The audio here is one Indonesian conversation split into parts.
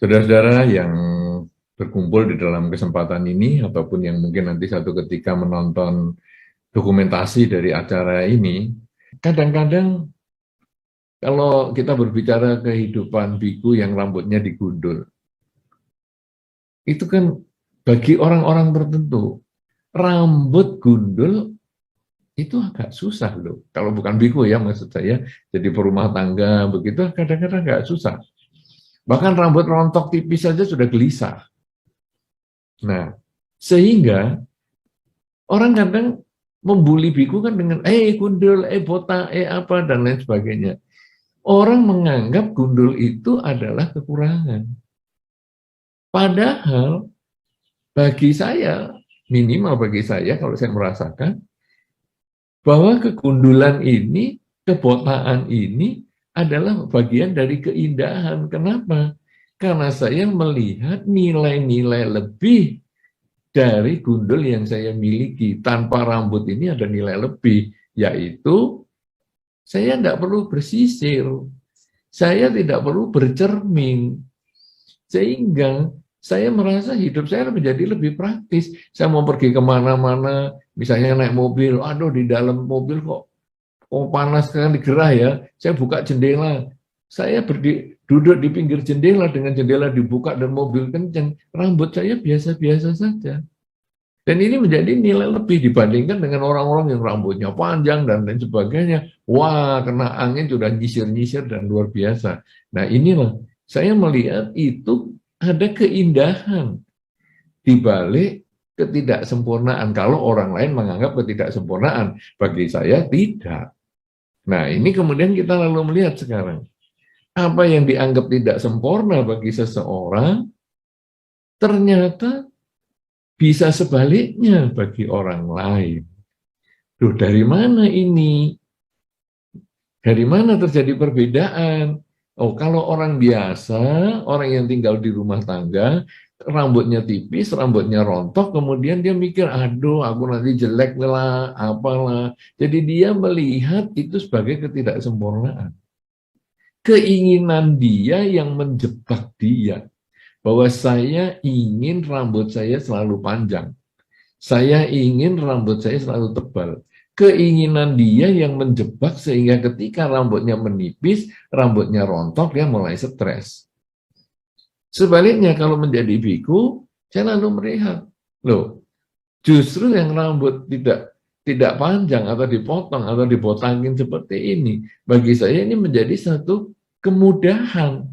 Saudara-saudara yang berkumpul di dalam kesempatan ini, ataupun yang mungkin nanti satu ketika menonton dokumentasi dari acara ini, kadang-kadang kalau kita berbicara kehidupan biku yang rambutnya digundul, itu kan bagi orang-orang tertentu, rambut gundul itu agak susah loh. Kalau bukan biku ya maksud saya, jadi perumah tangga begitu kadang-kadang agak susah. Bahkan rambut rontok tipis saja sudah gelisah. Nah, sehingga orang kadang membuli biku kan dengan gundul, botak, apa dan lain sebagainya. Orang menganggap gundul itu adalah kekurangan. Padahal bagi saya, minimal bagi saya kalau saya merasakan bahwa kegundulan ini, kebotakan ini adalah bagian dari keindahan. Kenapa? Karena saya melihat nilai-nilai lebih dari gundul yang saya miliki. Tanpa rambut ini ada nilai lebih, yaitu saya tidak perlu bersisir, saya tidak perlu bercermin, sehingga saya merasa hidup saya menjadi lebih praktis. Saya mau pergi kemana-mana, misalnya naik mobil, aduh di dalam mobil kok panas kan digerah ya, saya buka jendela, saya duduk di pinggir jendela dengan jendela dibuka dan mobil kencang, rambut saya biasa-biasa saja. Dan ini menjadi nilai lebih dibandingkan dengan orang-orang yang rambutnya panjang dan lain sebagainya. Wah, kena angin sudah nyisir-nyisir dan luar biasa. Nah inilah, saya melihat itu ada keindahan di balik ketidaksempurnaan. Kalau orang lain menganggap ketidaksempurnaan, bagi saya tidak. Nah ini kemudian kita lalu melihat sekarang. Apa yang dianggap tidak sempurna bagi seseorang, ternyata bisa sebaliknya bagi orang lain. Duh, dari mana ini? Dari mana terjadi perbedaan? Oh, kalau orang biasa, orang yang tinggal di rumah tangga, rambutnya tipis, rambutnya rontok, kemudian dia mikir, aduh, aku nanti jelek lah, apalah. Jadi dia melihat itu sebagai ketidaksempurnaan. Keinginan dia yang menjebak dia. Bahwa saya ingin rambut saya selalu panjang. Saya ingin rambut saya selalu tebal. Keinginan dia yang menjebak sehingga ketika rambutnya menipis, rambutnya rontok, dia mulai stres. Sebaliknya kalau menjadi biku, saya lalu melihat, loh, justru yang rambut tidak panjang atau dipotong atau dibotangin seperti ini, bagi saya ini menjadi satu kemudahan.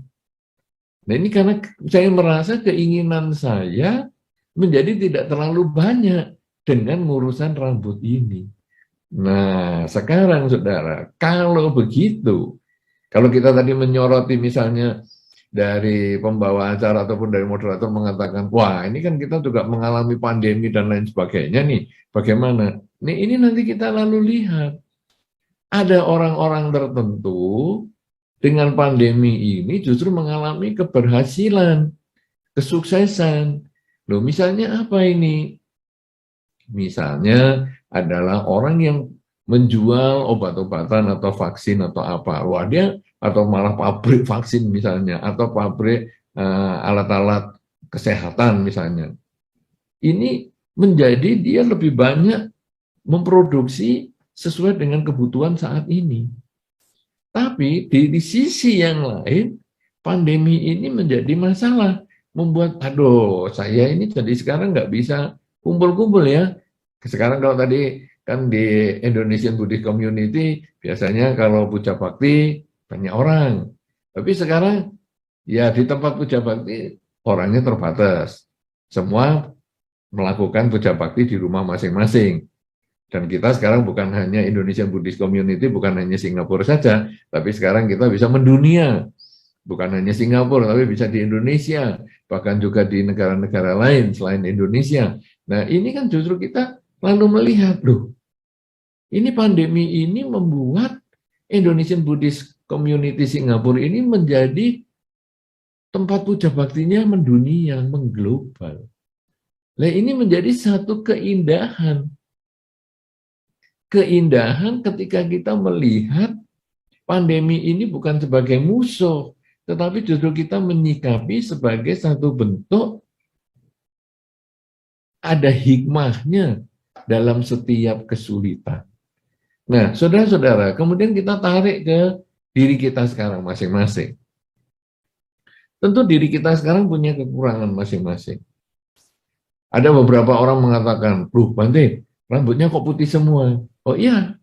Nah ini karena saya merasa keinginan saya menjadi tidak terlalu banyak dengan urusan rambut ini. Nah sekarang saudara, kalau begitu, kalau kita tadi menyoroti misalnya dari pembawa acara ataupun dari moderator mengatakan, wah ini kan kita juga mengalami pandemi dan lain sebagainya nih, bagaimana? Nih ini nanti kita lalu lihat, ada orang-orang tertentu dengan pandemi ini justru mengalami keberhasilan, kesuksesan. Loh, misalnya apa ini? Misalnya adalah orang yang menjual obat-obatan atau vaksin atau apa. Wah, dia atau malah pabrik vaksin misalnya atau pabrik alat-alat kesehatan misalnya. Ini menjadi dia lebih banyak memproduksi sesuai dengan kebutuhan saat ini. Tapi di sisi yang lain, pandemi ini menjadi masalah. Membuat, aduh, saya ini jadi sekarang nggak bisa kumpul-kumpul ya. Sekarang kalau tadi kan di Indonesian Buddhist Community, biasanya kalau puja bakti, banyak orang. Tapi sekarang, ya di tempat puja bakti, orangnya terbatas. Semua melakukan puja bakti di rumah masing-masing. Dan kita sekarang bukan hanya Indonesian Buddhist Community, bukan hanya Singapura saja, tapi sekarang kita bisa mendunia. Bukan hanya Singapura, tapi bisa di Indonesia, bahkan juga di negara-negara lain selain Indonesia. Nah ini kan justru kita lalu melihat, loh, ini pandemi ini membuat Indonesian Buddhist Community Singapura ini menjadi tempat puja baktinya mendunia, mengglobal. Nah ini menjadi satu keindahan. Keindahan ketika kita melihat pandemi ini bukan sebagai musuh, tetapi justru kita menyikapi sebagai satu bentuk ada hikmahnya dalam setiap kesulitan. Nah, saudara-saudara, kemudian kita tarik ke diri kita sekarang masing-masing. Tentu diri kita sekarang punya kekurangan masing-masing. Ada beberapa orang mengatakan, "Loh, Bante, rambutnya kok putih semua?" Oh iya,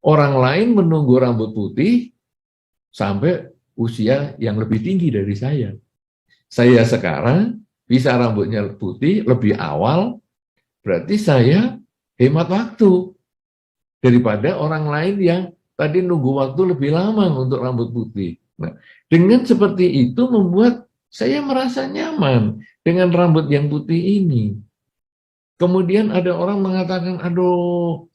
orang lain menunggu rambut putih sampai usia yang lebih tinggi dari saya. Saya sekarang bisa rambutnya putih lebih awal, berarti saya hemat waktu daripada orang lain yang tadi nunggu waktu lebih lama untuk rambut putih. Nah, dengan seperti itu membuat saya merasa nyaman dengan rambut yang putih ini. Kemudian ada orang mengatakan, "Aduh,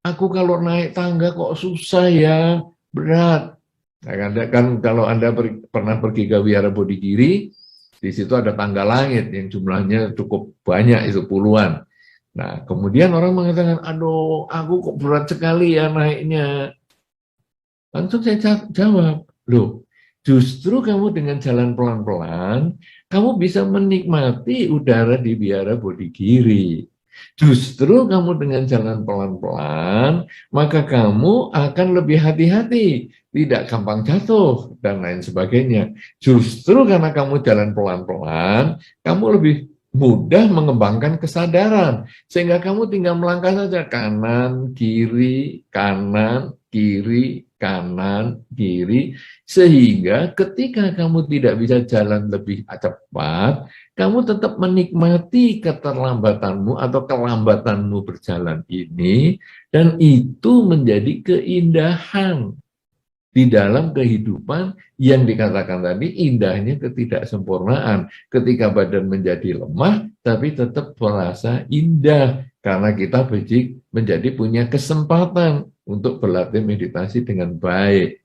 aku kalau naik tangga kok susah ya, berat." Nah, kan kalau Anda pernah pergi ke Wihara Bodhigiri, di situ ada tangga langit yang jumlahnya cukup banyak, itu puluhan. Nah, kemudian orang mengatakan, "Aduh, aku kok berat sekali ya naiknya." Langsung saya jawab, "Loh, justru kamu dengan jalan pelan-pelan, kamu bisa menikmati udara di Wihara Bodhigiri. Justru kamu dengan jalan pelan-pelan, maka kamu akan lebih hati-hati, tidak gampang jatuh, dan lain sebagainya. Justru karena kamu jalan pelan-pelan, kamu lebih mudah mengembangkan kesadaran, sehingga kamu tinggal melangkah saja, kanan, kiri, kanan, kiri, kanan, kiri, sehingga ketika kamu tidak bisa jalan lebih cepat, kamu tetap menikmati keterlambatanmu atau kelambatanmu berjalan ini, dan itu menjadi keindahan di dalam kehidupan yang dikatakan tadi, indahnya ketidaksempurnaan. Ketika badan menjadi lemah, tapi tetap merasa indah, karena kita menjadi punya kesempatan untuk berlatih meditasi dengan baik.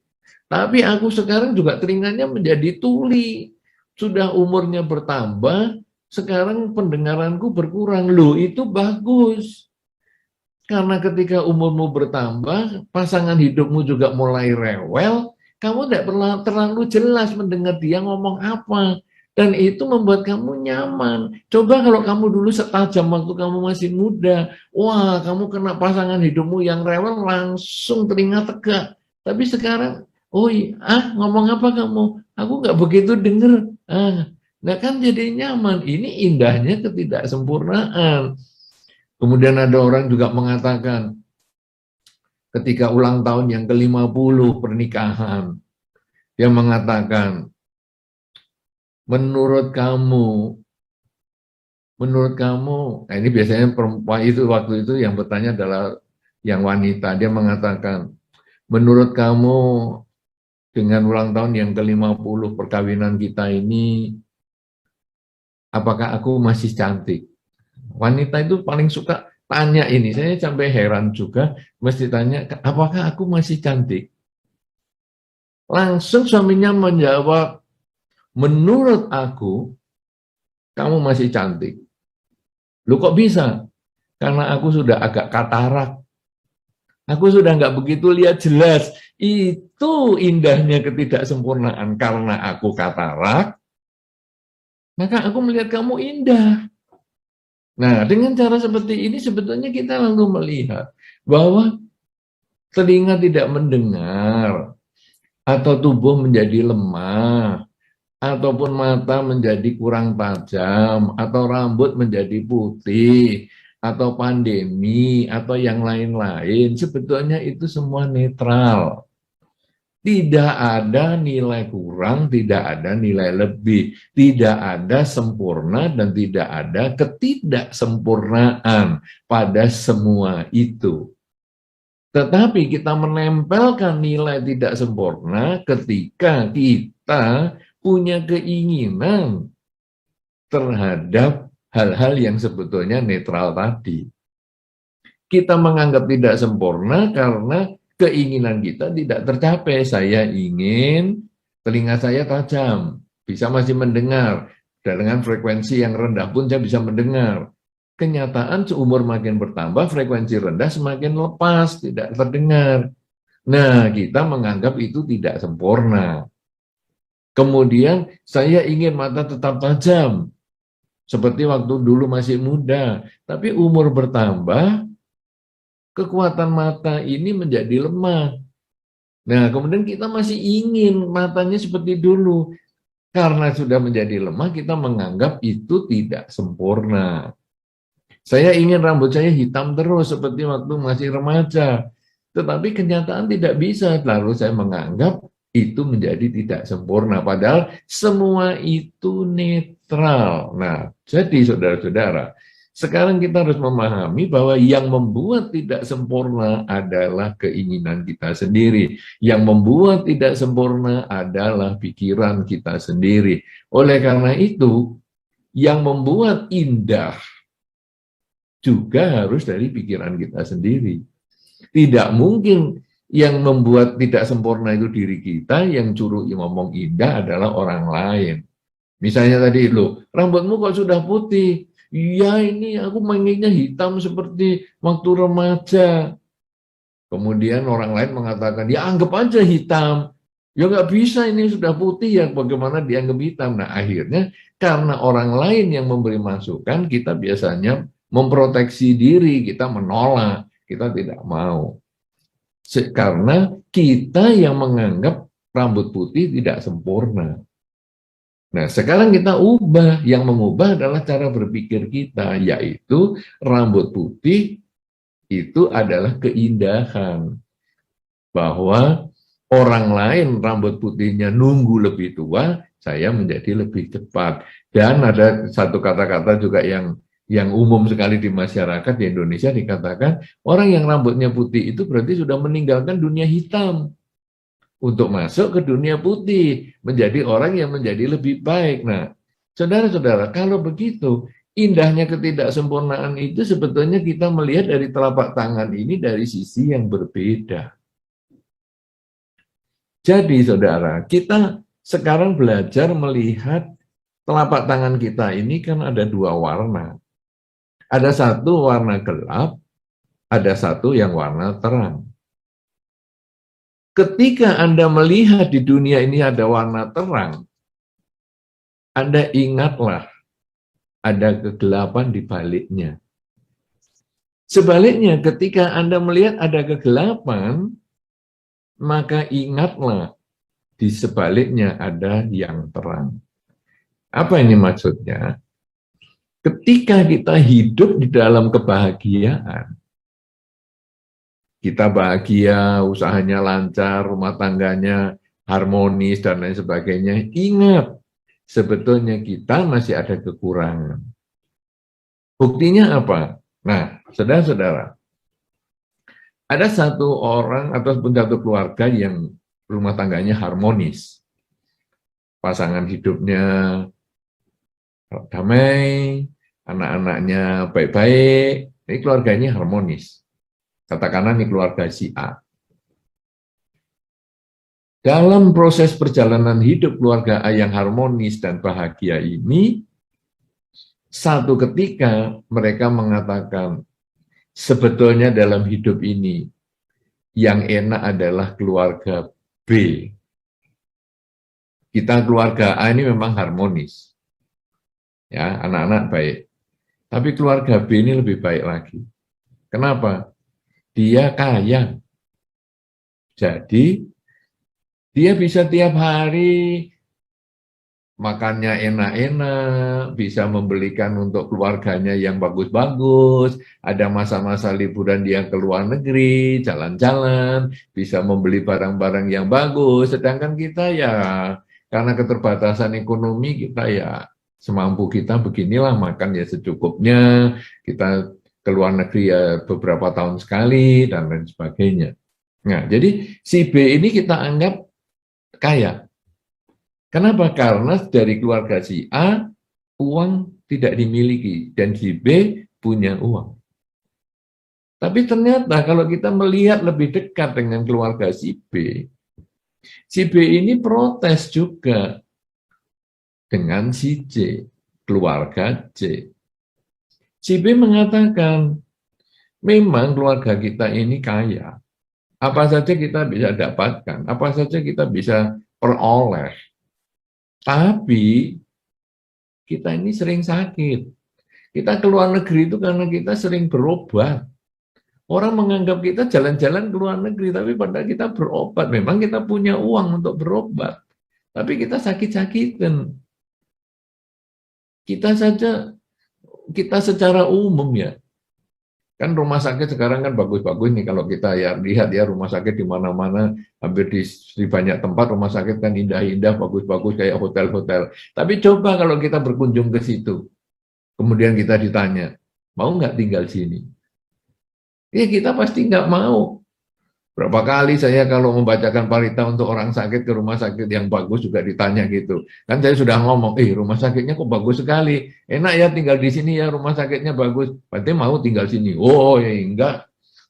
Tapi aku sekarang juga telinganya menjadi tuli. Sudah umurnya bertambah, sekarang pendengaranku berkurang. Loh, itu bagus. Karena ketika umurmu bertambah, pasangan hidupmu juga mulai rewel, kamu tidak terlalu jelas mendengar dia ngomong apa. Dan itu membuat kamu nyaman. Coba kalau kamu dulu setajam waktu kamu masih muda, wah, kamu kena pasangan hidupmu yang rewel, langsung telinga tegak. Tapi sekarang, ngomong apa kamu? Aku nggak begitu denger. Nah kan jadi nyaman. Ini indahnya ketidaksempurnaan. Kemudian ada orang juga mengatakan, ketika ulang tahun yang ke-50 pernikahan, dia mengatakan, menurut kamu, nah ini biasanya perempuan itu waktu itu yang bertanya adalah yang wanita, dia mengatakan, menurut kamu dengan ulang tahun yang ke-50 perkawinan kita ini, apakah aku masih cantik? Wanita itu paling suka tanya ini, saya sampai heran juga, mesti tanya, apakah aku masih cantik? Langsung suaminya menjawab, menurut aku, kamu masih cantik. Lu kok bisa? Karena aku sudah agak katarak. Aku sudah nggak begitu lihat jelas. Itu indahnya ketidaksempurnaan. Karena aku katarak, maka aku melihat kamu indah. Nah, dengan cara seperti ini sebetulnya kita lalu melihat bahwa telinga tidak mendengar, atau tubuh menjadi lemah, ataupun mata menjadi kurang tajam, atau rambut menjadi putih, atau pandemi, atau yang lain-lain, sebetulnya itu semua netral. Tidak ada nilai kurang, tidak ada nilai lebih, tidak ada sempurna dan tidak ada ketidaksempurnaan pada semua itu. Tetapi kita menempelkan nilai tidak sempurna ketika kita punya keinginan terhadap hal-hal yang sebetulnya netral tadi. Kita menganggap tidak sempurna karena keinginan kita tidak tercapai. Saya ingin telinga saya tajam, bisa masih mendengar. Dan dengan frekuensi yang rendah pun saya bisa mendengar. Kenyataan seumur makin bertambah, frekuensi rendah semakin lepas, tidak terdengar. Nah, kita menganggap itu tidak sempurna. Kemudian saya ingin mata tetap tajam, seperti waktu dulu masih muda. Tapi umur bertambah, kekuatan mata ini menjadi lemah. Nah, kemudian kita masih ingin matanya seperti dulu. Karena sudah menjadi lemah, kita menganggap itu tidak sempurna. Saya ingin rambut saya hitam terus seperti waktu masih remaja. Tetapi kenyataan tidak bisa. Lalu saya menganggap itu menjadi tidak sempurna. Padahal semua itu netral. Nah, jadi saudara-saudara, sekarang kita harus memahami bahwa yang membuat tidak sempurna adalah keinginan kita sendiri. Yang membuat tidak sempurna adalah pikiran kita sendiri. Oleh karena itu, yang membuat indah juga harus dari pikiran kita sendiri. Tidak mungkin yang membuat tidak sempurna itu diri kita, yang suruh ngomong indah adalah orang lain. Misalnya tadi, loh, rambutmu kok sudah putih? Iya, ini aku pengennya hitam seperti waktu remaja. Kemudian orang lain mengatakan, ya anggap aja hitam. Ya nggak bisa, ini sudah putih, ya bagaimana dianggap hitam? Nah, akhirnya karena orang lain yang memberi masukan, kita biasanya memproteksi diri, kita menolak, kita tidak mau. Karena kita yang menganggap rambut putih tidak sempurna. Nah, sekarang kita ubah, yang mengubah adalah cara berpikir kita, yaitu rambut putih itu adalah keindahan. Bahwa orang lain rambut putihnya nunggu lebih tua, saya menjadi lebih cepat. Dan ada satu kata-kata juga yang umum sekali di masyarakat di Indonesia, dikatakan orang yang rambutnya putih itu berarti sudah meninggalkan dunia hitam untuk masuk ke dunia putih, menjadi orang yang menjadi lebih baik. Nah, saudara-saudara, kalau begitu, indahnya ketidaksempurnaan itu sebetulnya kita melihat dari telapak tangan ini dari sisi yang berbeda. Jadi saudara, kita sekarang belajar melihat telapak tangan kita ini kan ada dua warna. Ada satu warna gelap, ada satu yang warna terang. Ketika Anda melihat di dunia ini ada warna terang, Anda ingatlah ada kegelapan di baliknya. Sebaliknya, ketika Anda melihat ada kegelapan, maka ingatlah di sebaliknya ada yang terang. Apa ini maksudnya? Ketika kita hidup di dalam kebahagiaan, kita bahagia, usahanya lancar, rumah tangganya harmonis, dan lain sebagainya, ingat, sebetulnya kita masih ada kekurangan. Buktinya apa? Nah, saudara-saudara, ada satu orang ataupun satu keluarga yang rumah tangganya harmonis. Pasangan hidupnya damai, anak-anaknya baik-baik, ini keluarganya harmonis. Katakanlah ini keluarga si A. Dalam proses perjalanan hidup keluarga A yang harmonis dan bahagia ini, satu ketika mereka mengatakan, sebetulnya dalam hidup ini, yang enak adalah keluarga B. Kita keluarga A ini memang harmonis. Ya, anak-anak baik. Tapi keluarga B ini lebih baik lagi. Kenapa? Dia kaya. Jadi, dia bisa tiap hari makannya enak-enak, bisa membelikan untuk keluarganya yang bagus-bagus, ada masa-masa liburan dia ke luar negeri, jalan-jalan, bisa membeli barang-barang yang bagus, sedangkan kita ya, karena keterbatasan ekonomi, kita ya semampu kita beginilah, makan ya secukupnya, kita ke luar negeri ya beberapa tahun sekali, dan lain sebagainya. Nah, jadi si B ini kita anggap kaya. Kenapa? Karena dari keluarga si A, uang tidak dimiliki, dan si B punya uang. Tapi ternyata kalau kita melihat lebih dekat dengan keluarga si B ini protes juga dengan si C, keluarga C. Si B mengatakan, memang keluarga kita ini kaya. Apa saja kita bisa dapatkan, apa saja kita bisa peroleh. Tapi kita ini sering sakit. Kita ke luar negeri itu karena kita sering berobat. Orang menganggap kita jalan-jalan ke luar negeri, tapi padahal kita berobat. Memang kita punya uang untuk berobat, tapi kita sakit-sakitan. Kita saja, kita secara umum ya, kan rumah sakit sekarang kan bagus-bagus nih kalau kita ya lihat ya rumah sakit di mana-mana, hampir di banyak tempat rumah sakit kan indah-indah, bagus-bagus kayak hotel-hotel. Tapi coba kalau kita berkunjung ke situ, kemudian kita ditanya, mau nggak tinggal sini? Ya kita pasti nggak mau. Berapa kali saya kalau membacakan parita untuk orang sakit ke rumah sakit yang bagus juga ditanya gitu. Kan saya sudah ngomong, rumah sakitnya kok bagus sekali. Enak ya tinggal di sini ya, rumah sakitnya bagus. Berarti mau tinggal sini. Oh ya enggak.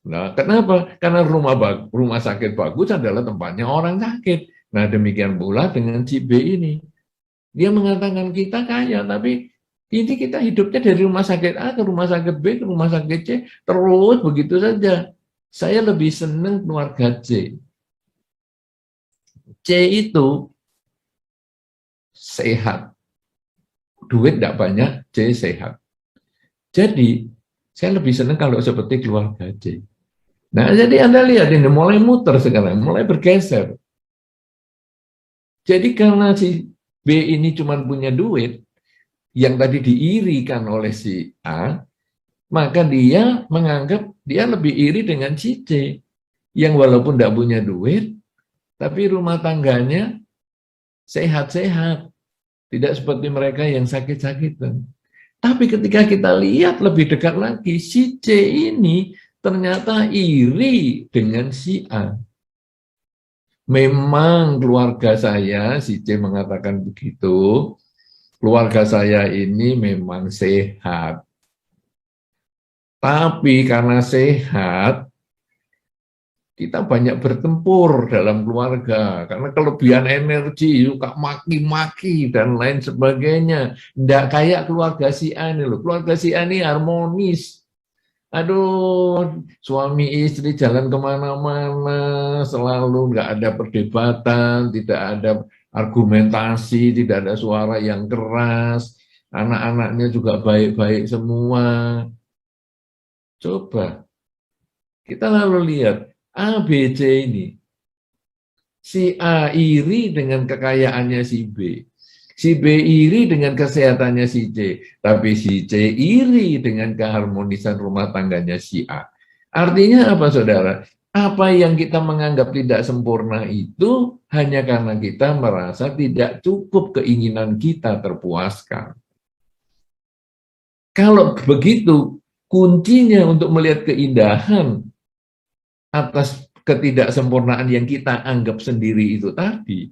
Nah kenapa? Karena rumah sakit bagus adalah tempatnya orang sakit. Nah demikian pula dengan si B ini. Dia mengatakan kita kaya, tapi ini kita hidupnya dari rumah sakit A ke rumah sakit B ke rumah sakit C. Terus begitu saja. Saya lebih senang keluarga C. C itu sehat. Duit tidak banyak, C sehat. Jadi, saya lebih senang kalau seperti keluarga C. Nah, jadi Anda lihat ini mulai muter sekarang, mulai bergeser. Jadi karena si B ini cuma punya duit, yang tadi diirikan oleh si A, maka dia menganggap dia lebih iri dengan si C, yang walaupun tidak punya duit, tapi rumah tangganya sehat-sehat. Tidak seperti mereka yang sakit-sakitan. Tapi ketika kita lihat lebih dekat lagi, si C ini ternyata iri dengan si A. Memang keluarga saya, si C mengatakan begitu, keluarga saya ini memang sehat. Tapi karena sehat, kita banyak bertempur dalam keluarga. Karena kelebihan energi, suka maki-maki, dan lain sebagainya. Tidak kayak keluarga si A ini loh. Keluarga si A ini harmonis. Aduh, suami istri jalan kemana-mana, selalu nggak ada perdebatan, tidak ada argumentasi, tidak ada suara yang keras. Anak-anaknya juga baik-baik semua. Coba kita lalu lihat A, B, C ini. Si A iri dengan kekayaannya si B. Si B iri dengan kesehatannya si C. Tapi si C iri dengan keharmonisan rumah tangganya si A. Artinya apa saudara? Apa yang kita menganggap tidak sempurna itu hanya karena kita merasa tidak cukup keinginan kita terpuaskan. Kalau begitu, kuncinya untuk melihat keindahan atas ketidaksempurnaan yang kita anggap sendiri itu tadi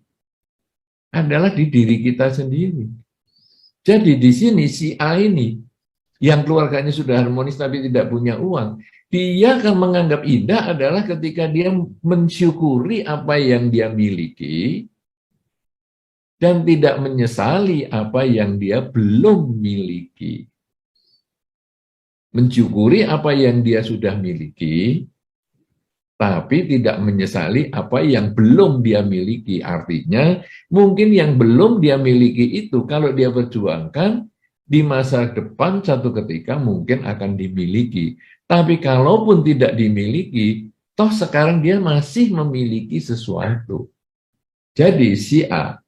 adalah di diri kita sendiri. Jadi di sini si A ini yang keluarganya sudah harmonis tapi tidak punya uang, dia akan menganggap indah adalah ketika dia mensyukuri apa yang dia miliki dan tidak menyesali apa yang dia belum miliki. Mensyukuri apa yang dia sudah miliki, tapi tidak menyesali apa yang belum dia miliki. Artinya, mungkin yang belum dia miliki itu, kalau dia perjuangkan, di masa depan satu ketika mungkin akan dimiliki. Tapi kalaupun tidak dimiliki, toh sekarang dia masih memiliki sesuatu. Jadi si A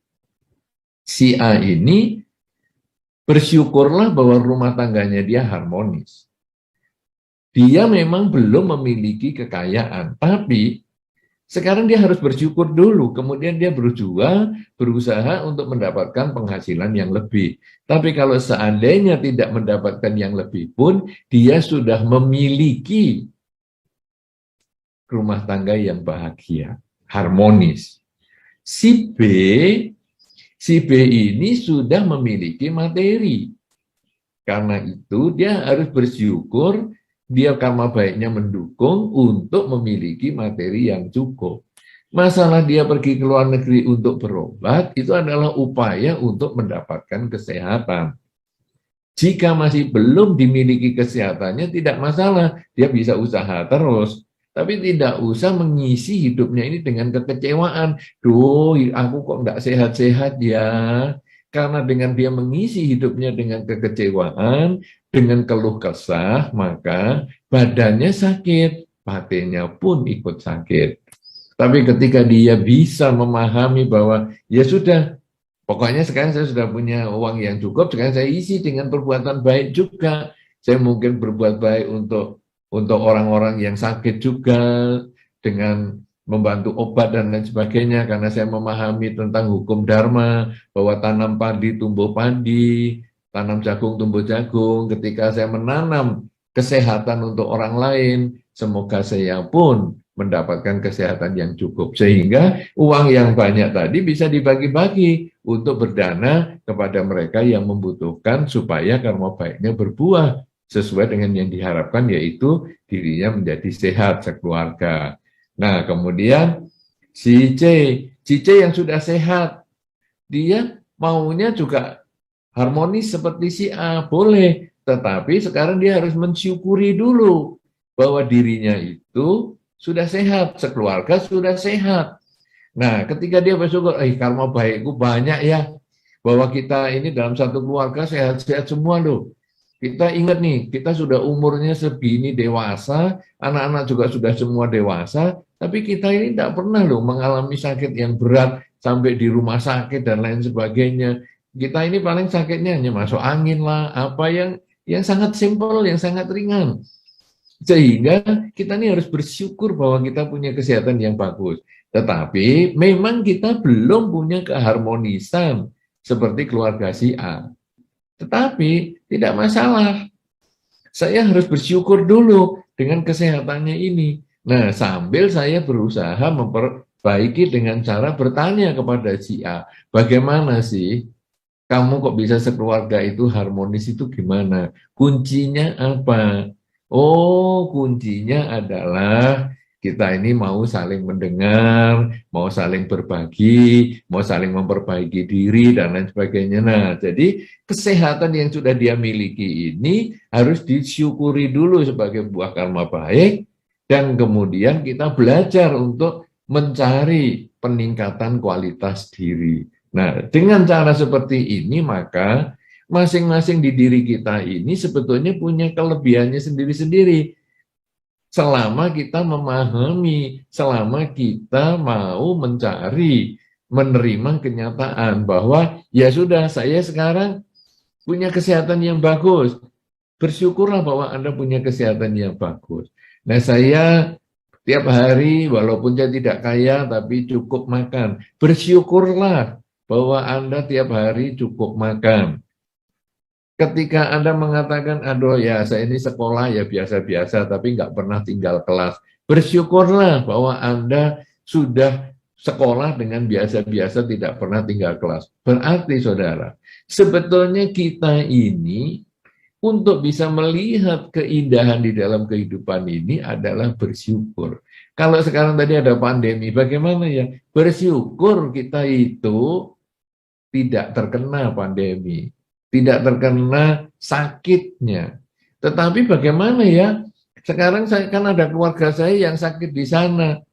ini bersyukurlah bahwa rumah tangganya dia harmonis. Dia memang belum memiliki kekayaan, tapi sekarang dia harus bersyukur dulu, kemudian dia berusaha untuk mendapatkan penghasilan yang lebih. Tapi kalau seandainya tidak mendapatkan yang lebih pun, dia sudah memiliki rumah tangga yang bahagia, harmonis. Si B ini sudah memiliki materi. Karena itu dia harus bersyukur, dia karma baiknya mendukung untuk memiliki materi yang cukup. Masalah dia pergi ke luar negeri untuk berobat, itu adalah upaya untuk mendapatkan kesehatan. Jika masih belum dimiliki kesehatannya, tidak masalah, dia bisa usaha terus. Tapi tidak usah mengisi hidupnya ini dengan kekecewaan. Duh, aku kok enggak sehat-sehat ya. karena dengan dia mengisi hidupnya dengan kekecewaan, dengan keluh kesah, maka badannya sakit, batinnya pun ikut sakit. Tapi ketika dia bisa memahami bahwa ya sudah, pokoknya sekarang saya sudah punya uang yang cukup, sekarang saya isi dengan perbuatan baik juga. Saya mungkin berbuat baik untuk orang-orang yang sakit juga, dengan membantu obat dan lain sebagainya, karena saya memahami tentang hukum dharma, bahwa tanam padi tumbuh padi, tanam jagung tumbuh jagung. Ketika saya menanam kesehatan untuk orang lain, semoga saya pun mendapatkan kesehatan yang cukup, sehingga uang yang banyak tadi bisa dibagi-bagi untuk berdana kepada mereka yang membutuhkan, supaya karma baiknya berbuah sesuai dengan yang diharapkan, yaitu dirinya menjadi sehat sekeluarga. Nah, kemudian si C yang sudah sehat, dia maunya juga harmonis seperti si A, boleh, tetapi sekarang dia harus mensyukuri dulu bahwa dirinya itu sudah sehat, sekeluarga sudah sehat. Nah, ketika dia bersyukur, karma baikku banyak ya, bahwa kita ini dalam satu keluarga sehat-sehat semua loh. Kita ingat nih, kita sudah umurnya segini dewasa, anak-anak juga sudah semua dewasa, tapi kita ini tidak pernah loh mengalami sakit yang berat, sampai di rumah sakit dan lain sebagainya. Kita ini paling sakitnya hanya masuk angin lah, apa yang sangat simpel, yang sangat ringan. Sehingga kita ini harus bersyukur bahwa kita punya kesehatan yang bagus. Tetapi memang kita belum punya keharmonisan seperti keluarga si A. Tetapi tidak masalah. Saya harus bersyukur dulu dengan kesehatannya ini. Nah, sambil saya berusaha memperbaiki dengan cara bertanya kepada si A, bagaimana sih kamu kok bisa sekeluarga itu harmonis, itu gimana? Kuncinya apa? Oh, kuncinya adalah kita ini mau saling mendengar, mau saling berbagi, mau saling memperbaiki diri, dan lain sebagainya. Nah, jadi kesehatan yang sudah dia miliki ini harus disyukuri dulu sebagai buah karma baik, dan kemudian kita belajar untuk mencari peningkatan kualitas diri. Nah, dengan cara seperti ini, maka masing-masing di diri kita ini sebetulnya punya kelebihannya sendiri-sendiri. Selama kita memahami, selama kita mau mencari, menerima kenyataan bahwa ya sudah, saya sekarang punya kesehatan yang bagus. Bersyukurlah bahwa Anda punya kesehatan yang bagus. Nah, saya tiap hari, walaupun saya tidak kaya, tapi cukup makan. Bersyukurlah bahwa Anda tiap hari cukup makan. Ketika Anda mengatakan, aduh ya saya ini sekolah ya biasa-biasa, tapi nggak pernah tinggal kelas. Bersyukurlah bahwa Anda sudah sekolah dengan biasa-biasa, tidak pernah tinggal kelas. Berarti saudara, sebetulnya kita ini untuk bisa melihat keindahan di dalam kehidupan ini adalah bersyukur. Kalau sekarang tadi ada pandemi, bagaimana ya? Bersyukur kita itu tidak terkena pandemi, tidak terkena sakitnya. Tetapi bagaimana ya? Sekarang saya kan ada keluarga saya yang sakit di sana.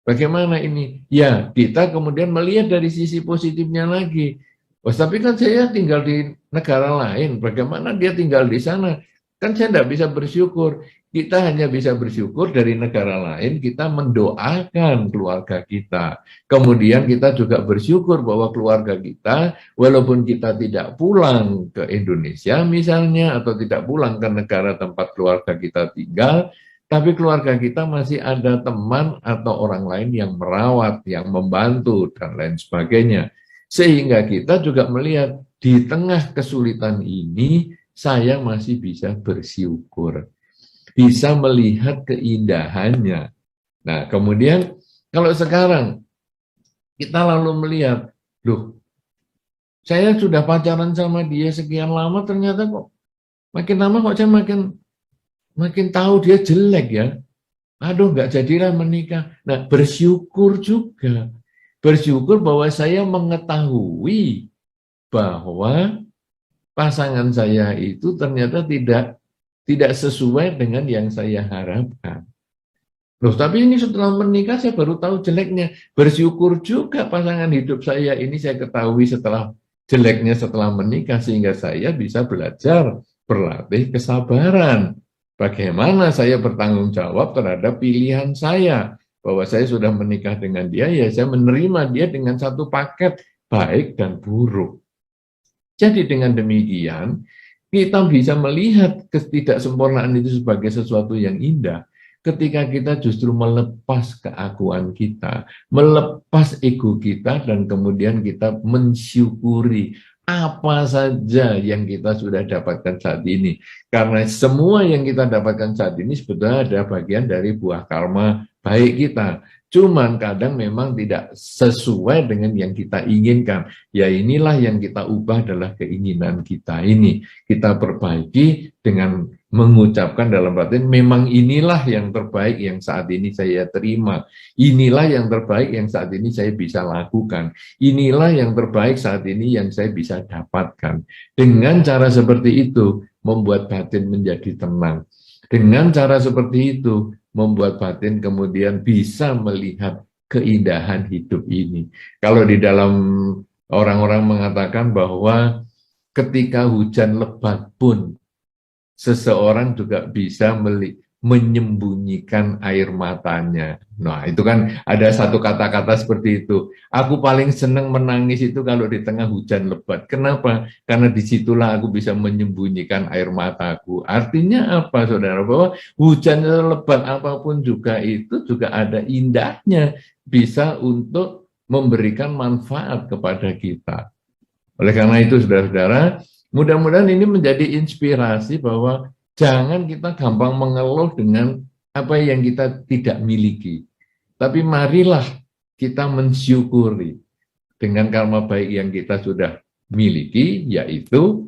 Bagaimana ini? Ya, kita kemudian melihat dari sisi positifnya lagi. Oh, tapi kan saya tinggal di negara lain, bagaimana dia tinggal di sana? Kan saya tidak bisa bersyukur. Kita hanya bisa bersyukur dari negara lain, kita mendoakan keluarga kita. Kemudian kita juga bersyukur bahwa keluarga kita, walaupun kita tidak pulang ke Indonesia misalnya, atau tidak pulang ke negara tempat keluarga kita tinggal, tapi keluarga kita masih ada teman atau orang lain yang merawat, yang membantu, dan lain sebagainya. Sehingga kita juga melihat di tengah kesulitan ini, saya masih bisa bersyukur, bisa melihat keindahannya. Nah, kemudian kalau sekarang kita lalu melihat, loh, saya sudah pacaran sama dia sekian lama, ternyata kok makin lama kok saya makin tahu dia jelek ya. Aduh, nggak jadilah menikah. Nah, bersyukur juga. Bersyukur bahwa saya mengetahui bahwa pasangan saya itu ternyata tidak sesuai dengan yang saya harapkan. Loh, tapi ini setelah menikah saya baru tahu jeleknya. Bersyukur juga pasangan hidup saya ini saya ketahui setelah jeleknya setelah menikah, sehingga saya bisa belajar berlatih kesabaran. Bagaimana saya bertanggung jawab terhadap pilihan saya, bahwa saya sudah menikah dengan dia, ya saya menerima dia dengan satu paket baik dan buruk. Jadi dengan demikian, kita bisa melihat ketidaksempurnaan itu sebagai sesuatu yang indah ketika kita justru melepas keakuan kita, melepas ego kita, dan kemudian kita mensyukuri apa saja yang kita sudah dapatkan saat ini. Karena semua yang kita dapatkan saat ini sebetulnya ada bagian dari buah karma baik kita. Cuman kadang memang tidak sesuai dengan yang kita inginkan. Ya inilah yang kita ubah adalah keinginan kita ini. Kita perbaiki dengan mengucapkan dalam batin, memang inilah yang terbaik yang saat ini saya terima. Inilah yang terbaik yang saat ini saya bisa lakukan. Inilah yang terbaik saat ini yang saya bisa dapatkan. Dengan cara seperti itu, membuat batin menjadi tenang. Dengan cara seperti itu, membuat batin kemudian bisa melihat keindahan hidup ini. Kalau di dalam orang-orang mengatakan bahwa ketika hujan lebat pun seseorang juga bisa menyembunyikan air matanya. Nah, itu kan ada satu kata-kata seperti itu. Aku paling senang menangis itu kalau di tengah hujan lebat. Kenapa? Karena disitulah aku bisa menyembunyikan air mataku. Artinya apa, saudara? Bahwa hujan lebat apapun juga itu juga ada indahnya. Bisa untuk memberikan manfaat kepada kita. Oleh karena itu, saudara-saudara, mudah-mudahan ini menjadi inspirasi bahwa jangan kita gampang mengeluh dengan apa yang kita tidak miliki. Tapi marilah kita mensyukuri dengan karma baik yang kita sudah miliki, yaitu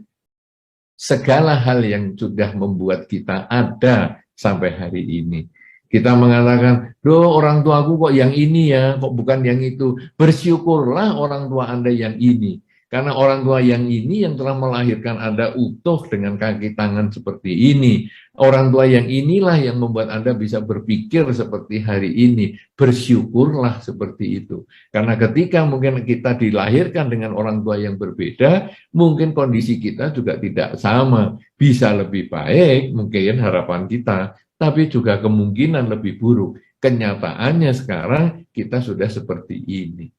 segala hal yang sudah membuat kita ada sampai hari ini. Kita mengatakan, "Loh, orang tuaku kok yang ini ya, kok bukan yang itu." Bersyukurlah orang tua Anda yang ini. Karena orang tua yang ini yang telah melahirkan Anda utuh dengan kaki tangan seperti ini. Orang tua yang inilah yang membuat Anda bisa berpikir seperti hari ini. Bersyukurlah seperti itu. Karena ketika mungkin kita dilahirkan dengan orang tua yang berbeda, mungkin kondisi kita juga tidak sama. Bisa lebih baik mungkin harapan kita, tapi juga kemungkinan lebih buruk. Kenyataannya sekarang kita sudah seperti ini.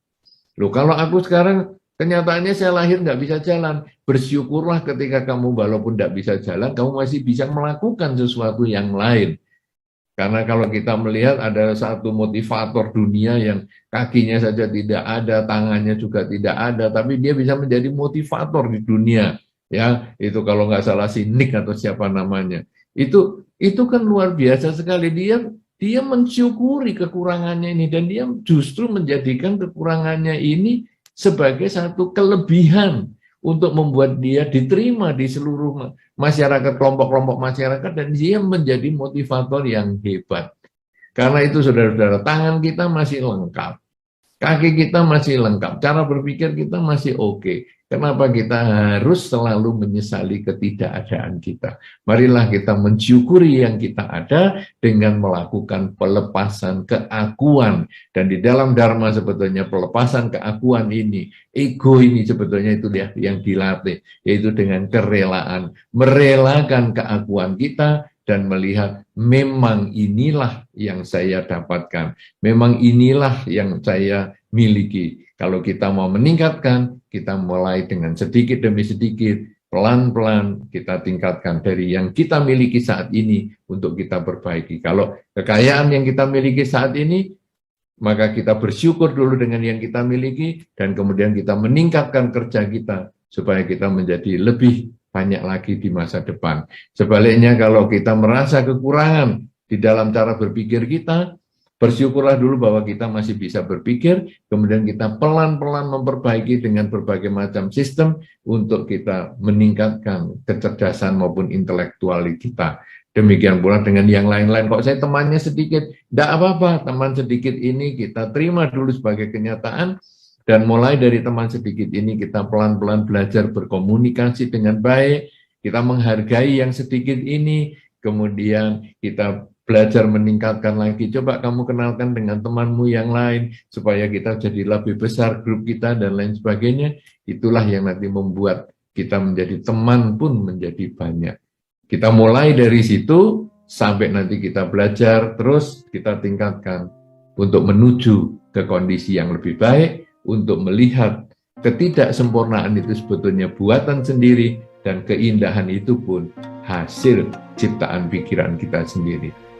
Loh, kalau aku sekarang kenyataannya saya lahir nggak bisa jalan. Bersyukurlah ketika kamu walaupun nggak bisa jalan, kamu masih bisa melakukan sesuatu yang lain. Karena kalau kita melihat ada satu motivator dunia yang kakinya saja tidak ada, tangannya juga tidak ada, tapi dia bisa menjadi motivator di dunia. Ya, itu kalau nggak salah si Nick atau siapa namanya. Itu kan luar biasa sekali. Dia mensyukuri kekurangannya ini dan dia justru menjadikan kekurangannya ini sebagai satu kelebihan untuk membuat dia diterima di seluruh masyarakat, kelompok-kelompok masyarakat, dan dia menjadi motivator yang hebat. Karena itu, saudara-saudara, tangan kita masih lengkap, kaki kita masih lengkap, cara berpikir kita masih oke. Kenapa kita harus selalu menyesali ketidakadaan kita? Marilah kita mensyukuri yang kita ada dengan melakukan pelepasan keakuan. Dan di dalam Dharma sebetulnya pelepasan keakuan ini, ego ini sebetulnya itu yang dilatih, yaitu dengan kerelaan. Merelakan keakuan kita dan melihat memang inilah yang saya dapatkan. Memang inilah yang saya miliki. Kalau kita mau meningkatkan, kita mulai dengan sedikit demi sedikit, pelan-pelan kita tingkatkan dari yang kita miliki saat ini untuk kita perbaiki. Kalau kekayaan yang kita miliki saat ini, maka kita bersyukur dulu dengan yang kita miliki, dan kemudian kita meningkatkan kerja kita supaya kita menjadi lebih banyak lagi di masa depan. Sebaliknya, kalau kita merasa kekurangan di dalam cara berpikir kita, bersyukurlah dulu bahwa kita masih bisa berpikir, kemudian kita pelan-pelan memperbaiki dengan berbagai macam sistem untuk kita meningkatkan kecerdasan maupun intelektual kita. Demikian pula dengan yang lain-lain. Kok saya temannya sedikit, tidak apa-apa, teman sedikit ini kita terima dulu sebagai kenyataan, dan mulai dari teman sedikit ini kita pelan-pelan belajar berkomunikasi dengan baik, kita menghargai yang sedikit ini, kemudian kita belajar meningkatkan lagi. Coba kamu kenalkan dengan temanmu yang lain, supaya kita jadi lebih besar grup kita dan lain sebagainya. Itulah yang nanti membuat kita menjadi teman pun menjadi banyak. Kita mulai dari situ, sampai nanti kita belajar, terus kita tingkatkan untuk menuju ke kondisi yang lebih baik, untuk melihat ketidaksempurnaan itu sebetulnya buatan sendiri, dan keindahan itu pun hasil ciptaan pikiran kita sendiri.